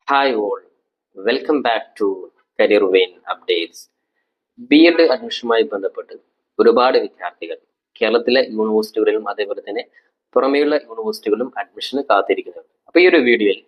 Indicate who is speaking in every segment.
Speaker 1: Hi all, welcome back to Career Vein Updates. ബി.എഡ് അഡ്മിഷനുമായി ബന്ധപ്പെട്ട് ഒരുപാട് വിദ്യാർത്ഥികൾ കേരളത്തിലെ യൂണിവേഴ്സിറ്റികളിലും അതേപോലെ തന്നെ പുറമേയുള്ള യൂണിവേഴ്സിറ്റികളിലും അഡ്മിഷന് കാത്തിരിക്കുന്നുണ്ട്. അപ്പോൾ ഈ ഒരു വീഡിയോയിൽ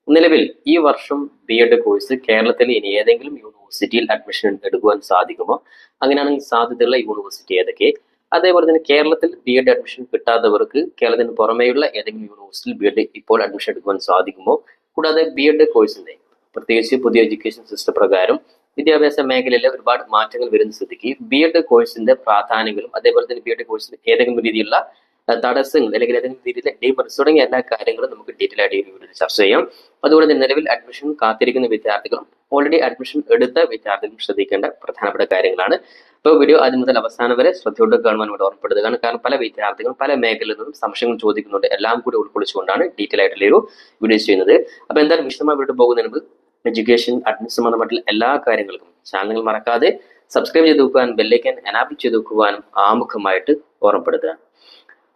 Speaker 1: നിലവിൽ ഈ വർഷം ബി.എഡ് കോഴ്സ് കേരളത്തിൽ ഇനി ഏതെങ്കിലും യൂണിവേഴ്സിറ്റിയിൽ അഡ്മിഷൻ എടുക്കുവാൻ സാധിക്കുമോ? അങ്ങനെയാണെങ്കിൽ സാധ്യതയുള്ള യൂണിവേഴ്സിറ്റി ഏതൊക്കെ? അതേപോലെ തന്നെ കേരളത്തിൽ ബി.എഡ് അഡ്മിഷൻ കിട്ടാത്തവർക്ക് കേരളത്തിന് പുറമേയുള്ള ഏതെങ്കിലും യൂണിവേഴ്സിറ്റിയിൽ ബി.എഡ് ഇപ്പോൾ അഡ്മിഷൻ എടുക്കുവാൻ സാധിക്കുമോ? കൂടാതെ ബി.എഡ് കോഴ്സിന്റെ പ്രത്യേകിച്ച് പുതിയ എഡ്യൂക്കേഷൻ സിസ്റ്റം പ്രകാരം വിദ്യാഭ്യാസ മേഖലയിൽ ഒരുപാട് മാറ്റങ്ങൾ വരുന്ന സ്ഥിതിക്ക് ബി.എഡ് കോഴ്സിന്റെ പ്രാധാന്യങ്ങളും അതേപോലെ തന്നെ ബി.എഡ് കോഴ്സിന് ഏതെങ്കിലും രീതിയിലുള്ള തടസ്സങ്ങൾ അല്ലെങ്കിൽ ഏതെങ്കിലും രീതിയിലെ ഡീമറിറ്റ്സ് തുടങ്ങിയ എല്ലാ കാര്യങ്ങളും നമുക്ക് ഡീറ്റെയിൽ ആയിട്ട് ഈ വീഡിയോയിൽ ചർച്ച ചെയ്യാം. അതുപോലെ തന്നെ നിലവിൽ അഡ്മിഷൻ കാത്തിരിക്കുന്ന വിദ്യാർത്ഥികളും ഓൾറെഡി അഡ്മിഷൻ എടുത്ത വിദ്യാർത്ഥികളും ശ്രദ്ധിക്കേണ്ട പ്രധാനപ്പെട്ട കാര്യങ്ങളാണ്. ഇപ്പോൾ വീഡിയോ ആദ്യം മുതൽ അവസാനം വരെ ശ്രദ്ധയോടെ കാണുവാൻ വേണ്ടി ഓർമ്മപ്പെടുത്തുകയാണ്. കാരണം പല വിദ്യാർത്ഥികളും പല മേഖലയിൽ നിന്നും സംശയങ്ങൾ ചോദിക്കുന്നുണ്ട്. എല്ലാം കൂടി ഉൾക്കൊള്ളിച്ചുകൊണ്ടാണ് ഡീറ്റെയിൽ ആയിട്ടുള്ള ഒരു വീഡിയോ ചെയ്യുന്നത്. അപ്പോൾ എന്തായാലും വിശദമായി വീട്ടിൽ പോകുന്നതിന് മുമ്പ് എഡ്യൂക്കേഷൻ അഡ്മിഷൻ സംബന്ധമായിട്ടുള്ള എല്ലാ കാര്യങ്ങൾക്കും ചാനൽ മറക്കാതെ സബ്സ്ക്രൈബ് ചെയ്ത് വെക്കുവാനും ബെല്ലൈക്കൻ എനാബിൾ ചെയ്ത് വെക്കുവാനും ആമുഖമായിട്ട് ഓർമ്മപ്പെടുത്തുക.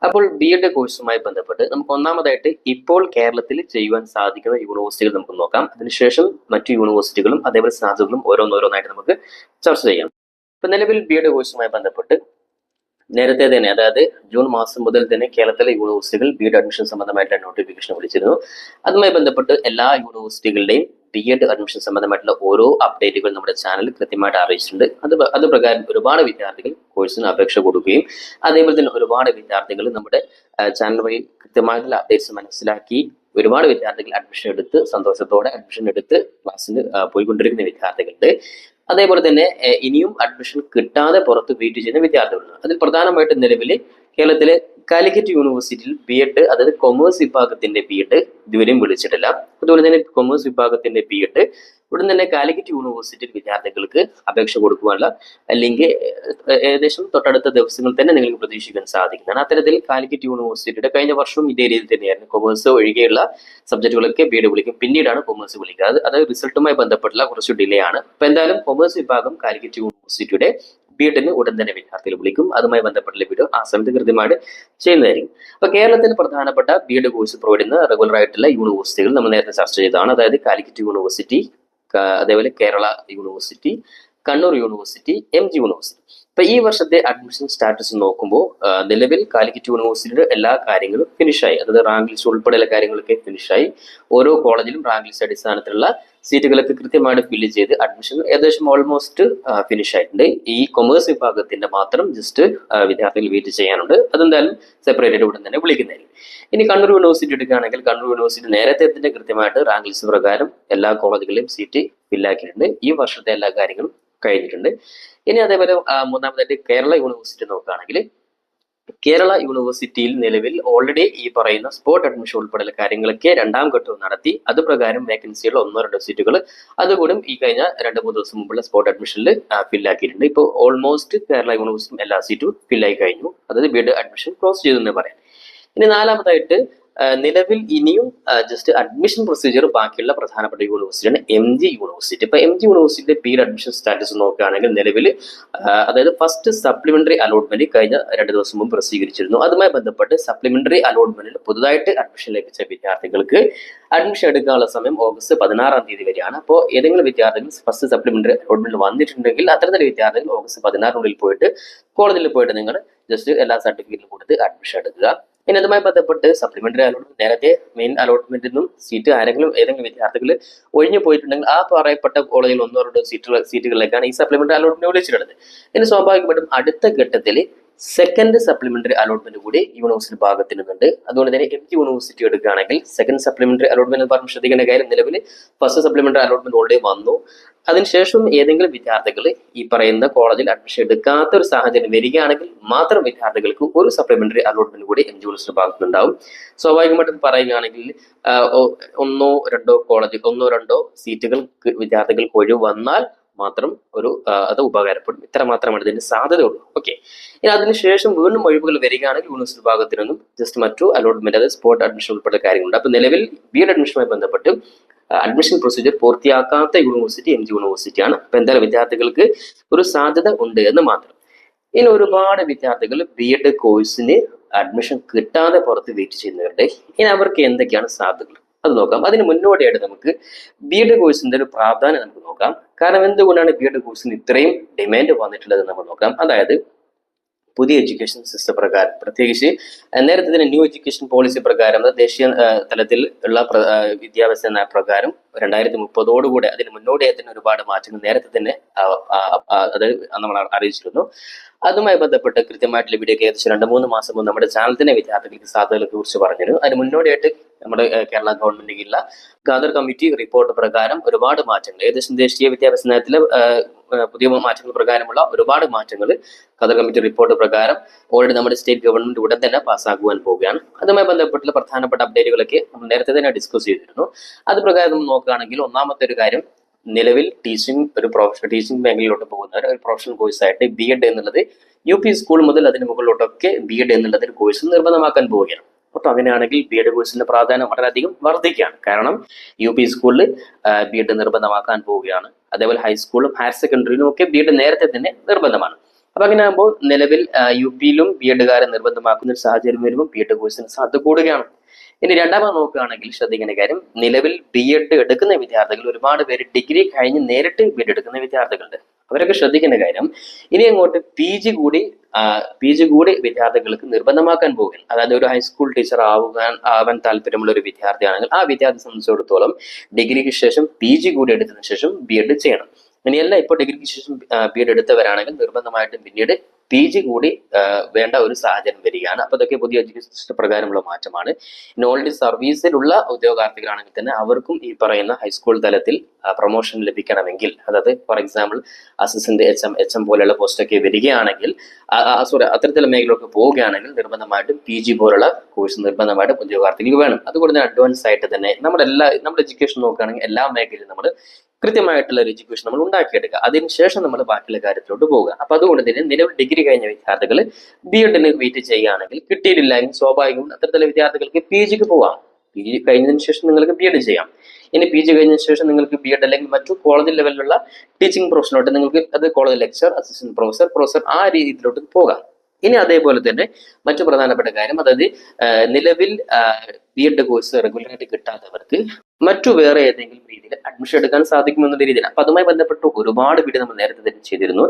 Speaker 1: അപ്പോൾ ബി.എഡ് കോഴ്സുമായി ബന്ധപ്പെട്ട് നമുക്ക് ഒന്നാമതായിട്ട് ഇപ്പോൾ കേരളത്തിൽ ചെയ്യുവാൻ സാധിക്കുന്ന യൂണിവേഴ്സിറ്റികൾ നമുക്ക് നോക്കാം. അതിനുശേഷം മറ്റു യൂണിവേഴ്സിറ്റികളും അതേപോലെ സാധ്യതകളും ഓരോന്നോരോന്നായിട്ട് നമുക്ക് ചർച്ച ചെയ്യാം. ഇപ്പൊ നിലവിൽ ബി.എഡ് കോഴ്സുമായി ബന്ധപ്പെട്ട് നേരത്തെ തന്നെ അതായത് ജൂൺ മാസം മുതൽ തന്നെ കേരളത്തിലെ യൂണിവേഴ്സിറ്റികൾ ബി.എഡ് അഡ്മിഷൻ സംബന്ധമായിട്ടുള്ള നോട്ടിഫിക്കേഷൻ വിളിച്ചിരുന്നു. അതുമായി ബന്ധപ്പെട്ട് എല്ലാ യൂണിവേഴ്സിറ്റികളുടെയും ബി.എഡ് അഡ്മിഷൻ സംബന്ധമായിട്ടുള്ള ഓരോ അപ്ഡേറ്റുകൾ നമ്മുടെ ചാനൽ കൃത്യമായിട്ട് അറിയിച്ചിട്ടുണ്ട്. അത് പ്രകാരം ഒരുപാട് വിദ്യാർത്ഥികൾ കോഴ്സിന് അപേക്ഷ കൊടുക്കുകയും അതേപോലെ തന്നെ ഒരുപാട് വിദ്യാർത്ഥികൾ നമ്മുടെ ചാനൽ വഴി കൃത്യമായിട്ടുള്ള അപ്ഡേറ്റ്സ് മനസ്സിലാക്കി ഒരുപാട് വിദ്യാർത്ഥികൾ അഡ്മിഷൻ എടുത്ത് സന്തോഷത്തോടെ അഡ്മിഷൻ എടുത്ത് ക്ലാസ്സിന് പോയിക്കൊണ്ടിരിക്കുന്ന വിദ്യാർത്ഥികളുണ്ട്. അതേപോലെ തന്നെ ഇനിയും അഡ്മിഷൻ കിട്ടാതെ പുറത്ത് വെയിറ്റ് ചെയ്യുന്ന വിദ്യാർത്ഥികളുണ്ട്. അതിൽ പ്രധാനമായിട്ടും നിലവിൽ കേരളത്തിലെ കാലിക്കറ്റ് യൂണിവേഴ്സിറ്റിയിൽ ബി.എഡ് അതായത് കൊമേഴ്സ് വിഭാഗത്തിന്റെ ബി.എഡ് ഇതുവരെയും വിളിച്ചിട്ടില്ല. അതുപോലെ തന്നെ കൊമേഴ്സ് വിഭാഗത്തിന്റെ ബി.എഡ് ഉടൻ തന്നെ കാലിക്കറ്റ് യൂണിവേഴ്സിറ്റി വിദ്യാർത്ഥികൾക്ക് അപേക്ഷ കൊടുക്കുവാനുള്ള ലിങ്ക് ഏകദേശം തൊട്ടടുത്ത ദിവസങ്ങളിൽ തന്നെ നിങ്ങൾക്ക് പ്രതീക്ഷിക്കാൻ സാധിക്കുന്നതാണ്. അത്തരത്തിൽ കാലിക്കറ്റ് യൂണിവേഴ്സിറ്റിയുടെ കഴിഞ്ഞ വർഷവും ഇതേ രീതിയിൽ തന്നെയായിരുന്നു. കൊമേഴ്സ് ഒഴികെയുള്ള സബ്ജക്റ്റുകളൊക്കെ ബി.എഡ് വിളിക്കും, പിന്നീടാണ് കൊമേഴ്സ് വിളിക്കുക. അത് റിസൾട്ടുമായി ബന്ധപ്പെട്ടുള്ള കുറച്ച് ഡിലേ ആണ്. അപ്പൊ എന്തായാലും കൊമേഴ്സ് വിഭാഗം കാലിക്കറ്റ് യൂണിവേഴ്സിറ്റിയുടെ ബി.എഡിന് ഉടൻ തന്നെ വിദ്യാർത്ഥികൾ വിളിക്കും. അതുമായി ബന്ധപ്പെട്ടുള്ള വീഡിയോ ആ സമയത്ത് കൃത്യമായിട്ട് ചെയ്യുന്നതായിരിക്കും. അപ്പൊ കേരളത്തിൽ പ്രധാനപ്പെട്ട ബി.എഡ് കോഴ്സ് പ്രൊവൈഡ് ചെയ്യുന്ന റെഗുലർ ആയിട്ടുള്ള യൂണിവേഴ്സിറ്റികൾ നമ്മൾ നേരത്തെ ചർച്ച ചെയ്തതാണ്. അതായത് കാലിക്കറ്റ് യൂണിവേഴ്സിറ്റി, അതേപോലെ Kerala university, Kannur university, MG university. ഇപ്പൊ ഈ വർഷത്തെ അഡ്മിഷൻ സ്റ്റാറ്റസ് നോക്കുമ്പോൾ നിലവിൽ കാലിക്കറ്റ് യൂണിവേഴ്സിറ്റിയുടെ എല്ലാ കാര്യങ്ങളും ഫിനിഷായി. അതായത് റാങ്ക് ലിസ്റ്റ് ഉൾപ്പെടെയുള്ള കാര്യങ്ങളൊക്കെ ഫിനിഷായി. ഓരോ കോളേജിലും റാങ്ക് ലിസ്റ്റ് അടിസ്ഥാനത്തിലുള്ള സീറ്റുകളൊക്കെ കൃത്യമായിട്ട് ഫില്ല് ചെയ്ത് അഡ്മിഷൻ ഏകദേശം ഓൾമോസ്റ്റ് ഫിനിഷ് ആയിട്ടുണ്ട്. ഈ കൊമേഴ്സ് വിഭാഗത്തിന്റെ മാത്രം ജസ്റ്റ് വിദ്യാർത്ഥികൾ വെയിറ്റ് ചെയ്യാനുണ്ട്. അതെന്തായാലും സെപ്പറേറ്റ് ആയിട്ട് ഉടൻ തന്നെ വിളിക്കുന്നതായിരിക്കും. ഇനി കണ്ണൂർ യൂണിവേഴ്സിറ്റി എടുക്കുകയാണെങ്കിൽ കണ്ണൂർ യൂണിവേഴ്സിറ്റി നേരത്തെ തന്നെ കൃത്യമായിട്ട് റാങ്ക് ലിസ്റ്റ് പ്രകാരം എല്ലാ കോളേജുകളിലും സീറ്റ് ഫില്ലാക്കിയിട്ടുണ്ട്. ഈ വർഷത്തെ എല്ലാ കാര്യങ്ങളും കഴിഞ്ഞിട്ടുണ്ട്. ഇനി അതേപോലെ മൂന്നാമതായിട്ട് കേരള യൂണിവേഴ്സിറ്റി നോക്കുകയാണെങ്കിൽ കേരള യൂണിവേഴ്സിറ്റിയിൽ നിലവിൽ ഓൾറെഡി ഈ പറയുന്ന സ്പോട്ട് അഡ്മിഷൻ ഉൾപ്പെടെയുള്ള കാര്യങ്ങളൊക്കെ രണ്ടാം ഘട്ടവും നടത്തി. അത് പ്രകാരം വേക്കൻസിയുള്ള 1-2 സീറ്റുകൾ അതുകൂടി ഈ കഴിഞ്ഞ 2-3 ദിവസം മുമ്പുള്ള സ്പോട്ട് അഡ്മിഷനിൽ ഫില്ലാക്കിയിട്ടുണ്ട്. ഇപ്പോൾ ഓൾമോസ്റ്റ് കേരള യൂണിവേഴ്സിറ്റി എല്ലാ സീറ്റും ഫില്ലായി കഴിഞ്ഞു. അതായത് ബി.എഡ് അഡ്മിഷൻ ക്ലോസ് ചെയ്തു എന്ന് പറയാം. ഇനി നാലാമതായിട്ട് നിലവിൽ ഇനിയും ജസ്റ്റ് അഡ്മിഷൻ പ്രൊസീജിയർ ബാക്കിയുള്ള പ്രധാനപ്പെട്ട യൂണിവേഴ്സിറ്റിയാണ് എം.ജി യൂണിവേഴ്സിറ്റി. ഇപ്പൊ എം.ജി യൂണിവേഴ്സിറ്റിയുടെ ബി.എഡ് അഡ്മിഷൻ സ്റ്റാറ്റസ് നോക്കുകയാണെങ്കിൽ നിലവിൽ അതായത് ഫസ്റ്റ് സപ്ലിമെന്ററി അലോട്ട്മെന്റ് കഴിഞ്ഞ 2 ദിവസം മുമ്പ് പ്രസിദ്ധീകരിച്ചിരുന്നു. അതുമായി ബന്ധപ്പെട്ട് സപ്ലിമെന്ററി അലോട്ട്മെന്റിൽ പുതുതായിട്ട് അഡ്മിഷൻ ലഭിച്ച വിദ്യാർത്ഥികൾക്ക് അഡ്മിഷൻ എടുക്കാനുള്ള സമയം ഓഗസ്റ്റ് 16 തീയതി വരെയാണ്. അപ്പോൾ ഏതെങ്കിലും വിദ്യാർത്ഥികൾ ഫസ്റ്റ് സപ്ലിമെന്ററി അലോട്ട്മെന്റ് വന്നിട്ടുണ്ടെങ്കിൽ അത്തരത്തിലുള്ള വിദ്യാർത്ഥികൾ ഓഗസ്റ്റ് 16 പോയിട്ട് കോളേജിൽ പോയിട്ട് നിങ്ങൾ ജസ്റ്റ് എല്ലാ സർട്ടിഫിക്കറ്റും കൊടുത്ത് അഡ്മിഷൻ എടുക്കുക. ഇനി അതുമായി ബന്ധപ്പെട്ട് സപ്ലിമെന്ററി അലോട്ട്മെന്റ് നേരത്തെ മെയിൻ അലോട്ട്മെന്റിൽ നിന്നും സീറ്റ് ഏതെങ്കിലും വിദ്യാർത്ഥികൾ ഒഴിഞ്ഞു പോയിട്ടുണ്ടെങ്കിൽ ആ പറയപ്പെട്ട കോളേജിൽ 1-2 സീറ്റുകളിലേക്കാണ് ഈ സപ്ലിമെന്ററി അലോട്ട്മെന്റ് വിളിച്ചിട്ടുള്ളത്. ഇനി സ്വാഭാവികമായിട്ടും അടുത്ത ഘട്ടത്തിൽ സെക്കൻഡ് സപ്ലിമെന്ററി അലോട്ട്മെന്റ് കൂടി യൂണിവേഴ്സിറ്റി ഭാഗത്തിനുണ്ട്. അതുകൊണ്ട് തന്നെ എം.ജി യൂണിവേഴ്സിറ്റി എടുക്കുകയാണെങ്കിൽ സെക്കൻഡ് സപ്ലിമെന്ററി അലോട്ട്മെന്റ് പറഞ്ഞ് ശ്രദ്ധിക്കേണ്ട കാര്യം നിലവിൽ ഫസ്റ്റ് സപ്ലിമെന്ററി അലോട്ട്മെന്റ് ഓൾറെഡി വന്നു. അതിനുശേഷം ഏതെങ്കിലും വിദ്യാർത്ഥികൾ ഈ പറയുന്ന കോളേജിൽ അഡ്മിഷൻ എടുക്കാത്ത ഒരു സാഹചര്യം വരികയാണെങ്കിൽ മാത്രം വിദ്യാർത്ഥികൾക്ക് ഒരു സപ്ലിമെന്ററി അലോട്ട്മെന്റ് കൂടി എം.ജി യൂണിവേഴ്സിറ്റി ഭാഗത്തുനിന്നുണ്ടാവും. സ്വാഭാവികമായിട്ടും പറയുകയാണെങ്കിൽ ഒന്നോ രണ്ടോ സീറ്റുകൾ വിദ്യാർത്ഥികൾക്ക് ഒഴിവ് വന്നാൽ മാത്രം അത് ഉപകാരപ്പെടും. ഇത്ര മാത്രമാണ് ഇതിന് സാധ്യതയുള്ളൂ. ഓക്കെ. ഇനി അതിനുശേഷം വീണ്ടും ഒഴിവുകൾ വരികയാണെങ്കിൽ യൂണിവേഴ്സിറ്റി ഭാഗത്തു നിന്നും ജസ്റ്റ് മറ്റു അലോട്ട്മെന്റ് അതായത് സ്പോട്ട് അഡ്മിഷൻ ഉൾപ്പെടെ കാര്യങ്ങളുണ്ട്. അപ്പൊ നിലവിൽ ബി.എഡ് അഡ്മിഷനുമായി ബന്ധപ്പെട്ട് അഡ്മിഷൻ പ്രൊസീജിയർ പൂർത്തിയാക്കാത്ത യൂണിവേഴ്സിറ്റി എം.ജി യൂണിവേഴ്സിറ്റിയാണ്. അപ്പൊ എന്തായാലും വിദ്യാർത്ഥികൾക്ക് ഒരു സാധ്യത ഉണ്ട് എന്ന് മാത്രം. ഇനി ഒരുപാട് വിദ്യാർത്ഥികൾ ബി.എഡ് കോഴ്സിന് അഡ്മിഷൻ കിട്ടാതെ പുറത്ത് വെയിറ്റ് ചെയ്യുന്നവരുണ്ട്. ഇനി അവർക്ക് എന്തൊക്കെയാണ് സാധ്യതകൾ അത് നോക്കാം. അതിന് മുന്നോടിയായിട്ട് നമുക്ക് ബി.എഡ് കോഴ്സിന്റെ ഒരു പ്രാധാന്യം നമുക്ക് നോക്കാം. കാരണം എന്തുകൊണ്ടാണ് ബി.എഡ് കോഴ്സിന് ഇത്രയും ഡിമാൻഡ് വന്നിട്ടുള്ളത് നമ്മൾ നോക്കാം. അതായത് പുതിയ എഡ്യൂക്കേഷൻ സിസ്റ്റം പ്രകാരം, പ്രത്യേകിച്ച് നേരത്തെ തന്നെ ന്യൂ എഡ്യൂക്കേഷൻ പോളിസി പ്രകാരം ദേശീയ തലത്തിൽ ഉള്ള വിദ്യാഭ്യാസ നയ പ്രകാരം 2030 അതിന് മുന്നോടിയായി തന്നെ ഒരുപാട് മാറ്റങ്ങൾ നേരത്തെ തന്നെ അത് നമ്മൾ അറിയിച്ചിരുന്നു. അതുമായി ബന്ധപ്പെട്ട് കൃത്യമായിട്ടുള്ള വീഡിയോ ഏകദേശം 2-3 മാസം മുമ്പ് നമ്മുടെ ചാനൽ തന്നെ വിദ്യാർത്ഥികൾക്ക് സാധ്യതകളെ കുറിച്ച് പറഞ്ഞിരുന്നു. അതിന് മുന്നോടിയായിട്ട് നമ്മുടെ കേരള ഗവൺമെന്റിലുള്ള ഖാദർ കമ്മിറ്റി റിപ്പോർട്ട് പ്രകാരം ഒരുപാട് മാറ്റങ്ങൾ, ഏകദേശം ദേശീയ വിദ്യാഭ്യാസ നയത്തിലെ പുതിയ മാറ്റങ്ങൾ പ്രകാരമുള്ള ഒരുപാട് മാറ്റങ്ങൾ ഖാദർ കമ്മിറ്റി റിപ്പോർട്ട് പ്രകാരം ഓൾറെഡി നമ്മുടെ സ്റ്റേറ്റ് ഗവൺമെന്റ് ഉടൻ തന്നെ പാസ്സാക്കുവാൻ പോവുകയാണ്. അതുമായി ബന്ധപ്പെട്ടുള്ള പ്രധാനപ്പെട്ട അപ്ഡേറ്റുകളൊക്കെ നമ്മൾ നേരത്തെ തന്നെ ഡിസ്കസ് ചെയ്തിരുന്നു. അത് പ്രകാരം നമ്മൾ നോക്കുകയാണെങ്കിൽ ഒന്നാമത്തെ ഒരു കാര്യം, നിലവിൽ ടീച്ചിങ് മേഖലയിലോട്ട് പോകുന്നവർ ഒരു പ്രൊഫഷണൽ കോഴ്സ് ആയിട്ട് ബി.എഡ് എന്നുള്ളത് UP സ്കൂൾ മുതൽ അതിന് മുകളിലോട്ടൊക്കെ ബി.എഡ് എന്നുള്ളത് ഒരു കോഴ്സ് നിർബന്ധമാക്കാൻ പോവുകയാണ്. അപ്പോൾ അങ്ങനെയാണെങ്കിൽ ബി.എഡ് കോഴ്സിന്റെ പ്രാധാന്യം വളരെയധികം വർദ്ധിക്കുകയാണ്. കാരണം UP സ്കൂളിൽ ബി.എഡ് നിർബന്ധമാക്കാൻ പോവുകയാണ്. അതേപോലെ ഹൈസ്കൂളും ഹയർ സെക്കൻഡറിയിലും ഒക്കെ ബി.എഡ് നേരത്തെ തന്നെ നിർബന്ധമാണ്. അപ്പൊ അങ്ങനെ ആകുമ്പോൾ നിലവിൽ UP-യിലും ബി.എഡുകാരെ നിർബന്ധമാക്കുന്ന ഒരു സാഹചര്യം വരുമ്പോൾ ബി.എഡ് കോഴ്സിന് സാധ്യത കൂടുകയാണ്. ഇനി രണ്ടാമത് നോക്കുകയാണെങ്കിൽ ശ്രദ്ധിക്കേണ്ട കാര്യം, നിലവിൽ ബി.എഡ് എടുക്കുന്ന വിദ്യാർത്ഥികൾ ഒരുപാട് പേര് ഡിഗ്രി കഴിഞ്ഞ് നേരിട്ട് ബി.എഡ് എടുക്കുന്ന വിദ്യാർത്ഥികളുണ്ട്. അവരൊക്കെ ശ്രദ്ധിക്കേണ്ട കാര്യം, ഇനി അങ്ങോട്ട് PG കൂടി വിദ്യാർത്ഥികൾക്ക് നിർബന്ധമാക്കാൻ പോകുകയാണ്. അതായത് ഒരു ഹൈസ്കൂൾ ടീച്ചർ ആവാൻ താല്പര്യമുള്ള ഒരു വിദ്യാർത്ഥിയാണെങ്കിൽ ആ വിദ്യാർത്ഥിയെ സംബന്ധിച്ചിടത്തോളം ഡിഗ്രിക്ക് ശേഷം PG കൂടി എടുത്തതിനു ശേഷം ബി.എഡ് ചെയ്യണം. ഇനിയല്ല, ഇപ്പോൾ ഡിഗ്രിക്ക് ശേഷം ബി.എഡ് എടുത്തവരാണെങ്കിൽ നിർബന്ധമായിട്ടും പിന്നീട് PG കൂടി വേണ്ട ഒരു സാഹചര്യം വരികയാണ്. അപ്പൊ ഇതൊക്കെ പുതിയ എഡ്യൂക്കേഷൻ സിസ്റ്റം പ്രകാരമുള്ള മാറ്റമാണ്. ഓൾറെഡി സർവീസിലുള്ള ഉദ്യോഗാർത്ഥികളാണെങ്കിൽ തന്നെ അവർക്കും ഈ പറയുന്ന ഹൈസ്കൂൾ തലത്തിൽ പ്രൊമോഷൻ ലഭിക്കണമെങ്കിൽ, അതായത് ഫോർ എക്സാമ്പിൾ അസിസ്റ്റന്റ് HM പോലെയുള്ള പോസ്റ്റൊക്കെ വരികയാണെങ്കിൽ, അത്തരത്തിലുള്ള മേഖലയിലൊക്കെ പോവുകയാണെങ്കിൽ നിർബന്ധമായിട്ടും PG പോലുള്ള കോഴ്സ് നിർബന്ധമായിട്ടും ഉദ്യോഗാർത്ഥികൾക്ക് വേണം. അതുകൊണ്ട് തന്നെ അഡ്വാൻസ് ആയിട്ട് തന്നെ നമ്മുടെ എഡ്യൂക്കേഷൻ നോക്കുകയാണെങ്കിൽ എല്ലാ മേഖലയിലും നമ്മൾ കൃത്യമായിട്ടുള്ള ഒരു എഡ്യൂക്കേഷൻ നമ്മൾ ഉണ്ടാക്കിയെടുക്കുക. അതിനുശേഷം നമ്മൾ ബാക്കിയുള്ള കാര്യത്തിലോട്ട് പോകുക. അപ്പൊ അതുകൊണ്ട് തന്നെ നിലവിൽ ഡിഗ്രി കഴിഞ്ഞ വിദ്യാർത്ഥികൾ ബി.എഡിന് വെയിറ്റ് ചെയ്യുകയാണെങ്കിൽ കിട്ടിയിട്ടില്ലെങ്കിൽ സ്വാഭാവികവും അത്തരത്തിലുള്ള വിദ്യാർത്ഥികൾക്ക് PGക്ക് പോവാം. PG കഴിഞ്ഞതിന് ശേഷം നിങ്ങൾക്ക് ബി.എഡ് ചെയ്യാം. ഇനി PG കഴിഞ്ഞതിന് ശേഷം നിങ്ങൾക്ക് ബി.എഡ് അല്ലെങ്കിൽ മറ്റു കോളേജ് ലെവലിലുള്ള ടീച്ചിങ് പ്രൊഫഷനിലോട്ട് നിങ്ങൾക്ക് അത് കോളേജ് ലെക്ചർ, അസിസ്റ്റന്റ് പ്രൊഫസർ ആ രീതിയിലോട്ട് പോകാം. ഇനി അതേപോലെ തന്നെ മറ്റു പ്രധാനപ്പെട്ട കാര്യം, അതായത് നിലവിൽ ബി.എഡ് കോഴ്സ് റെഗുലറായിട്ട് കിട്ടാത്തവർക്ക് മറ്റു വേറെ ഏതെങ്കിലും രീതിയിൽ അഡ്മിഷൻ എടുക്കാൻ സാധിക്കുമെന്നുള്ള രീതിയിൽ. അപ്പൊ അതുമായി ബന്ധപ്പെട്ട് ഒരുപാട് വീഡിയോ നമ്മൾ നേരത്തെ തന്നെ ചെയ്തിരുന്നു.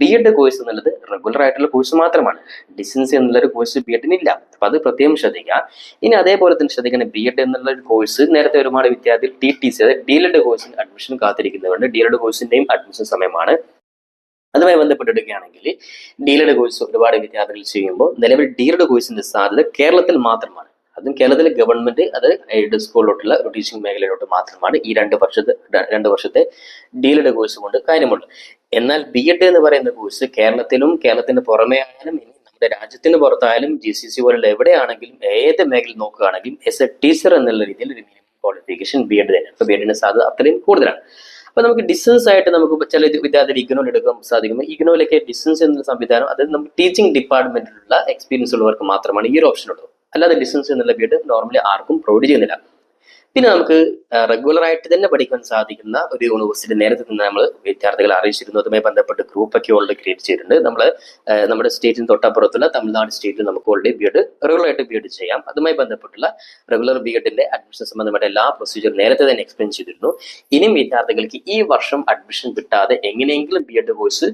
Speaker 1: ബി.എഡ് കോഴ്സ് എന്നുള്ളത് റെഗുലർ ആയിട്ടുള്ള കോഴ്സ് മാത്രമാണ്. ഡിസ്റ്റൻസ് എന്നുള്ളൊരു കോഴ്സ് ബി.എഡിനില്ല. അപ്പൊ അത് പ്രത്യേകം ശ്രദ്ധിക്കുക. ഇനി അതേപോലെ തന്നെ ശ്രദ്ധിക്കണം, ബി.എഡ് എന്നുള്ള ഒരു കോഴ്സ് നേരത്തെ ഒരുപാട് വിദ്യാർത്ഥികൾ TTC അതായത് ഡി.എൽ.എഡ് കോഴ്സിന് അഡ്മിഷൻ കാത്തിരിക്കുന്നവരുണ്ട്. ഡി.എൽ.എഡ് കോഴ്സിന്റെയും അഡ്മിഷൻ സമയമാണ്. അതുമായി ബന്ധപ്പെട്ടെടുക്കുകയാണെങ്കിൽ ഡി.എൽ.എഡ് കോഴ്സ് ഒരുപാട് വിദ്യാർത്ഥികൾ ചെയ്യുമ്പോൾ നിലവിൽ ഡി.എൽ.എഡ് കോഴ്സിന്റെ സാധ്യത കേരളത്തിൽ മാത്രമാണ്. അതും കേരളത്തിലെ ഗവൺമെന്റ് അത് എയ്ഡഡ് സ്കൂളിലോട്ടുള്ള ഒരു ടീച്ചിങ് മേഖലയിലോട്ട് മാത്രമാണ് ഈ 2 വർഷത്തെ ഡി.എൽ.എഡ് കോഴ്സ് കൊണ്ട് കാര്യമുള്ളൂ. എന്നാൽ ബി.എഡ് എന്ന് പറയുന്ന കോഴ്സ് കേരളത്തിലും കേരളത്തിന് പുറമേ ആയാലും ഇനി നമ്മുടെ രാജ്യത്തിന് പുറത്തായാലും GCC പോലുള്ള എവിടെയാണെങ്കിലും ഏത് മേഖല നോക്കുകയാണെങ്കിലും എസ് എ ടീച്ചർ എന്നുള്ള രീതിയിൽ ഒരു മിനിമം ക്വാളിഫിക്കേഷൻ ബി.എഡ് തന്നെയാണ്. അപ്പൊ ബി.എഡിന്റെ സാധ്യത അത്രയും കൂടുതലാണ്. അപ്പൊ നമുക്ക് ഡിസ്റ്റൻസ് ആയിട്ട് നമുക്ക് ചില വിദ്യാർത്ഥികൾ ഇഗ്നോയിൽ എടുക്കാൻ സാധിക്കും. ഇഗ്നോയിലൊക്കെ ഡിസ്റ്റൻസ് എന്നുള്ള സംവിധാനം അതായത് നമുക്ക് ടീച്ചിങ് ഡിപ്പാർട്ട്മെന്റിലുള്ള എക്സ്പീരിയൻസ് ഉള്ളവർക്ക് മാത്രമാണ് ഈ ഒരു ഓപ്ഷൻ ഉള്ളത്. അല്ലാതെ ഡിസ്റ്റൻസ് എന്നുള്ള ബി.എഡ് നോർമലി ആർക്കും പ്രൊവൈഡ് ചെയ്യുന്നില്ല. പിന്നെ നമുക്ക് റെഗുലർ ആയിട്ട് തന്നെ പഠിക്കാൻ സാധിക്കുന്ന ഒരു യൂണിവേഴ്സിറ്റി നേരത്തെ തന്നെ നമ്മൾ വിദ്യാർത്ഥികളെ അറിയിച്ചിരുന്നു. അതുമായി ബന്ധപ്പെട്ട് ഗ്രൂപ്പൊക്കെ ഓൾറെഡി ക്രിയേറ്റ് ചെയ്തിട്ടുണ്ട്. നമ്മുടെ സ്റ്റേറ്റിന് തൊട്ടപ്പുറത്തുള്ള തമിഴ്നാട് സ്റ്റേറ്റിൽ നമുക്ക് ഓൾറെഡി ബി.എഡ് റെഗുലർ ആയിട്ട് ബി.എഡ് ചെയ്യാം. അതുമായി ബന്ധപ്പെട്ടുള്ള റെഗുലർ ബി.എഡിന്റെ അഡ്മിഷൻ സംബന്ധമായിട്ട് എല്ലാ പ്രൊസീജിയർ നേരത്തെ തന്നെ എക്സ്പ്ലെയിൻ ചെയ്തിരുന്നു. ഇനിയും വിദ്യാർത്ഥികൾക്ക് ഈ വർഷം അഡ്മിഷൻ കിട്ടാതെ എങ്ങനെയെങ്കിലും ബി.എഡ് കോഴ്സ്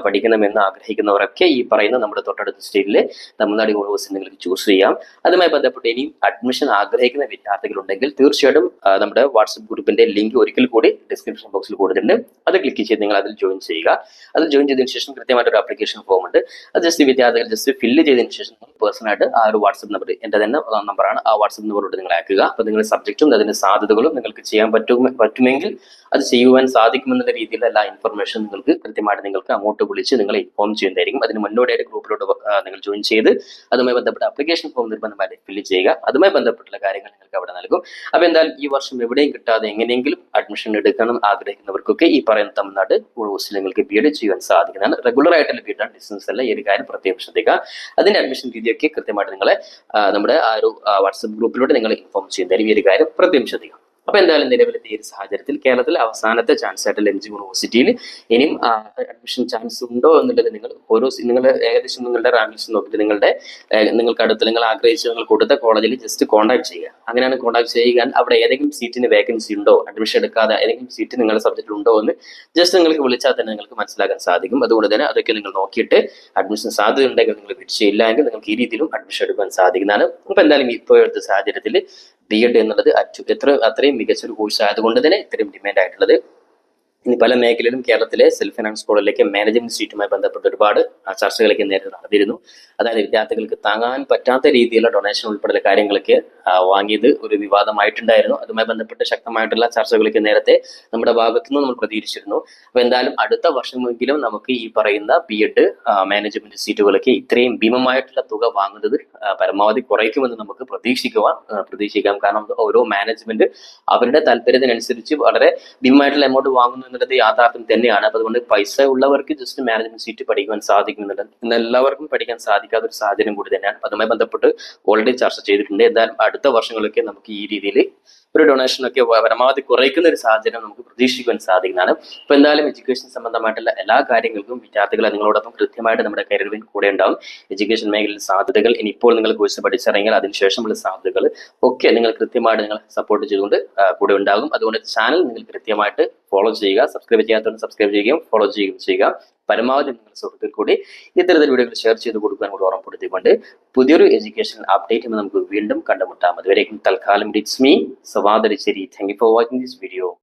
Speaker 1: പഠിക്കണമെന്ന് ആഗ്രഹിക്കുന്നവരൊക്കെ ഈ പറയുന്ന നമ്മുടെ തൊട്ടടുത്ത സ്റ്റേറ്റിലെ തമിഴ്നാട് യൂണിവേഴ്സിറ്റി നിങ്ങൾക്ക് ചൂസ് ചെയ്യാം. അതുമായി ബന്ധപ്പെട്ട് ഇനിയും അഡ്മിഷൻ ആഗ്രഹിക്കുന്ന വിദ്യാർത്ഥികളുണ്ടെങ്കിൽ തീർച്ചയായിട്ടും നമ്മുടെ വാട്സ്ആപ്പ് ഗ്രൂപ്പിന്റെ ലിങ്ക് ഒരിക്കൽ കൂടി ഡിസ്ക്രിപ്ഷൻ ബോക്സിൽ കൊടുത്തിട്ടുണ്ട്. അത് ക്ലിക്ക് ചെയ്ത് നിങ്ങൾ അതിൽ ജോയിൻ ചെയ്യുക. അതിൽ ജോയിൻ ചെയ്തതിനു ശേഷം കൃത്യമായിട്ട് ഒരു ആപ്ലിക്കേഷൻ ഫോം ഉണ്ട്. അത് വിദ്യാർത്ഥികൾ ഫില്ല് ചെയ്തതിനു ശേഷം പേഴ്സണലായിട്ട് ആ ഒരു വാട്സ്ആപ്പ് നമ്പർ, എന്റെ തന്നെ നമ്പറാണ്, ആ വാട്സ്ആപ്പ് നമ്പറോട് നിങ്ങൾ അയക്കുക. അപ്പൊ നിങ്ങളുടെ സബ്ജക്റ്റും അതിന്റെ സാധ്യതകളും നിങ്ങൾക്ക് ചെയ്യാൻ പറ്റുമെങ്കിൽ അത് ചെയ്യുവാൻ സാധിക്കുമെന്നുള്ള രീതിയിലുള്ള എല്ലാ ഇൻഫർമേഷൻ നിങ്ങൾക്ക് അങ്ങോട്ട് വിളിച്ച് നിങ്ങളെ ഇൻഫോം ചെയ്യുന്നതായിരിക്കും. അതിന് മുന്നോടിയായിട്ട് ഗ്രൂപ്പിലോട്ട് നിങ്ങൾ ജോയിൻ ചെയ്ത് അതുമായി ബന്ധപ്പെട്ട ആപ്ലിക്കേഷൻ ഫോം നിർബന്ധമായിട്ട് ഫില്ല് ചെയ്യുക. അതുമായി ബന്ധപ്പെട്ടുള്ള കാര്യങ്ങൾ നിങ്ങൾക്ക് അവിടെ നൽകും. അപ്പൊ എന്തായാലും ഈ വർഷം എവിടെയും കിട്ടാതെ എങ്ങനെയെങ്കിലും അഡ്മിഷൻ എടുക്കണം ആഗ്രഹിക്കുന്നവർക്കൊക്കെ ഈ പറയുന്ന തമിഴ്നാട് യൂണിവേഴ്സിറ്റി നിങ്ങൾക്ക് ബി.എഡ് ചെയ്യാൻ സാധിക്കുന്നതാണ്. റെഗുലർ ആയിട്ടുള്ള ബി.എഡ് ആണ്, ഡിസ്റ്റൻസ് അല്ല. ഈ ഒരു കാര്യം പ്രത്യേകം ശ്രദ്ധിക്കുക. അതിന്റെ അഡ്മിഷൻ രീതിയൊക്കെ കൃത്യമായിട്ട് നിങ്ങളെ നമ്മുടെ ആ ഒരു വാട്സ്ആപ്പ് ഗ്രൂപ്പിലൂടെ നിങ്ങൾ ഇൻഫോം ചെയ്യുന്നതായിരിക്കും. ഈ ഒരു കാര്യം പ്രത്യേകം ശ്രദ്ധിക്കുക. അപ്പോൾ എന്തായാലും നിലവിലത്തെ ഈ ഒരു സാഹചര്യത്തിൽ കേരളത്തിൽ അവസാനത്തെ ചാൻസ് ആയിട്ട് ലഞ്ച് യൂണിവേഴ്സിറ്റിയിൽ ഇനിയും അഡ്മിഷൻ ചാൻസ് ഉണ്ടോ എന്നുള്ളത് നിങ്ങൾ നിങ്ങളുടെ ഏകദേശം നിങ്ങളുടെ റാങ്ക് ലിസ്റ്റ് നോക്കിയിട്ട് നിങ്ങൾക്ക് അടുത്ത് നിങ്ങൾ ആഗ്രഹിച്ച് നിങ്ങൾ കൊടുത്ത കോളേജിൽ ജസ്റ്റ് കോൺടാക്ട് ചെയ്യുക. അങ്ങനെയാണ് കോൺടാക്ട് ചെയ്യുക. അവിടെ ഏതെങ്കിലും സീറ്റിന് വേക്കൻസി ഉണ്ടോ, അഡ്മിഷൻ എടുക്കാതെ ഏതെങ്കിലും സീറ്റ് നിങ്ങളുടെ സബ്ജക്റ്റിൽ ഉണ്ടോ എന്ന് ജസ്റ്റ് നിങ്ങൾക്ക് വിളിച്ചാൽ തന്നെ നിങ്ങൾക്ക് മനസ്സിലാക്കാൻ സാധിക്കും. അതുകൊണ്ട് തന്നെ അതൊക്കെ നിങ്ങൾ നോക്കിയിട്ട് അഡ്മിഷൻ സാധ്യത ഉണ്ടെങ്കിൽ നിങ്ങൾ വിളിച്ചില്ല എങ്കിൽ നിങ്ങൾക്ക് ഈ രീതിയിലും അഡ്മിഷൻ എടുക്കാൻ സാധിക്കുന്നതാണ്. അപ്പോൾ എന്തായാലും ഇപ്പോഴത്തെ സാഹചര്യത്തിൽ B.Ed എന്നുള്ളത് അത്രയും മികച്ചൊരു കോഴ്സ് ആയതുകൊണ്ട് തന്നെ ഇത്രയും ഡിമാൻഡ് ആയിട്ടുള്ളത്. ഇനി പല മേഖലയിലും കേരളത്തിലെ സെൽഫ് ഫിനാൻസ് സ്കൂളിലേക്ക് മാനേജ്മെന്റ് സീറ്റുമായി ബന്ധപ്പെട്ട് ഒരുപാട് ചർച്ചകളൊക്കെ നേരത്തെ നടന്നിരുന്നു. അതായത് വിദ്യാർത്ഥികൾക്ക് താങ്ങാൻ പറ്റാത്ത രീതിയിലുള്ള ഡൊണേഷൻ ഉൾപ്പെടെയുള്ള കാര്യങ്ങളൊക്കെ വാങ്ങിയത് ഒരു വിവാദമായിട്ടുണ്ടായിരുന്നു. അതുമായി ബന്ധപ്പെട്ട് ശക്തമായിട്ടുള്ള ചർച്ചകളൊക്കെ നേരത്തെ നമ്മുടെ ഭാഗത്തുനിന്ന് നമ്മൾ പ്രതീക്ഷിച്ചിരുന്നു. അപ്പോൾ എന്തായാലും അടുത്ത വർഷമെങ്കിലും നമുക്ക് ഈ പറയുന്ന B.Ed മാനേജ്മെന്റ് സീറ്റുകളൊക്കെ ഇത്രയും ഭീമമായിട്ടുള്ള തുക വാങ്ങുന്നത് പരമാവധി കുറയ്ക്കുമെന്ന് നമുക്ക് പ്രതീക്ഷിക്കാം. കാരണം ഓരോ മാനേജ്മെന്റ് അവരുടെ താല്പര്യത്തിനനുസരിച്ച് വളരെ ഭീമമായിട്ടുള്ള എമൗണ്ട് വാങ്ങുന്നു എന്നുള്ളത് യാഥാർത്ഥ്യം തന്നെയാണ്. അപ്പോൾ അതുകൊണ്ട് പൈസ ഉള്ളവർക്ക് ജസ്റ്റ് മാനേജ്മെന്റ് സീറ്റ് പഠിക്കുവാൻ സാധിക്കുന്നുണ്ട്. എന്നാൽ എല്ലാവർക്കും പഠിക്കാൻ സാധിക്കാത്ത ഒരു സാഹചര്യം കൂടി തന്നെയാണ്. അതുമായി ബന്ധപ്പെട്ട് ഓൾറെഡി ചർച്ച ചെയ്തിട്ടുണ്ട്. എന്തായാലും അടുത്ത വർഷങ്ങളൊക്കെ നമുക്ക് ഈ രീതിയിൽ ഒരു ഡൊണേഷനൊക്കെ പരമാവധി കുറയ്ക്കുന്ന ഒരു സാഹചര്യം നമുക്ക് പ്രതീക്ഷിക്കാൻ സാധിക്കുന്നതാണ്. അപ്പോൾ എന്തായാലും എഡ്യൂക്കേഷൻ സംബന്ധമായിട്ടുള്ള എല്ലാ കാര്യങ്ങൾക്കും വിദ്യാർത്ഥികളെ നിങ്ങളോടൊപ്പം കൃത്യമായിട്ട് നമ്മുടെ കരിയറിൽ കൂടെ ഉണ്ടാവും. എഡ്യൂക്കേഷൻ മേഖലയിൽ സാധ്യതകൾ ഇനിയിപ്പോൾ നിങ്ങൾ കോഴ്സ് പഠിച്ചിറങ്ങിയാൽ അതിനുശേഷമുള്ള സാധ്യതകൾ ഒക്കെ നിങ്ങൾ കൃത്യമായിട്ട് നിങ്ങൾ സപ്പോർട്ട് ചെയ്തുകൊണ്ട് കൂടെ ഉണ്ടാകും. അതുകൊണ്ട് ചാനൽ നിങ്ങൾ കൃത്യമായിട്ട് ഫോളോ ചെയ്യുക. സബ്സ്ക്രൈബ് ചെയ്യാത്തവർ സബ്സ്ക്രൈബ് ചെയ്യുകയും ഫോളോ ചെയ്യുകയും ചെയ്യുക. പരമാവധി നിങ്ങൾ സുഹൃത്തുക്കൾ കൂടി ഇത്തരത്തിൽ വീഡിയോകൾ ഷെയർ ചെയ്ത് കൊടുക്കാൻ കൂടി ഓർമ്മപ്പെടുത്തിക്കൊണ്ട് പുതിയൊരു എഡ്യൂക്കേഷൻ അപ്ഡേറ്റ് നമുക്ക് വീണ്ടും കണ്ടുമുട്ടാം. അതുവരേക്കും തൽക്കാലം it's me Savad Aricheri. Thank you for watching this video.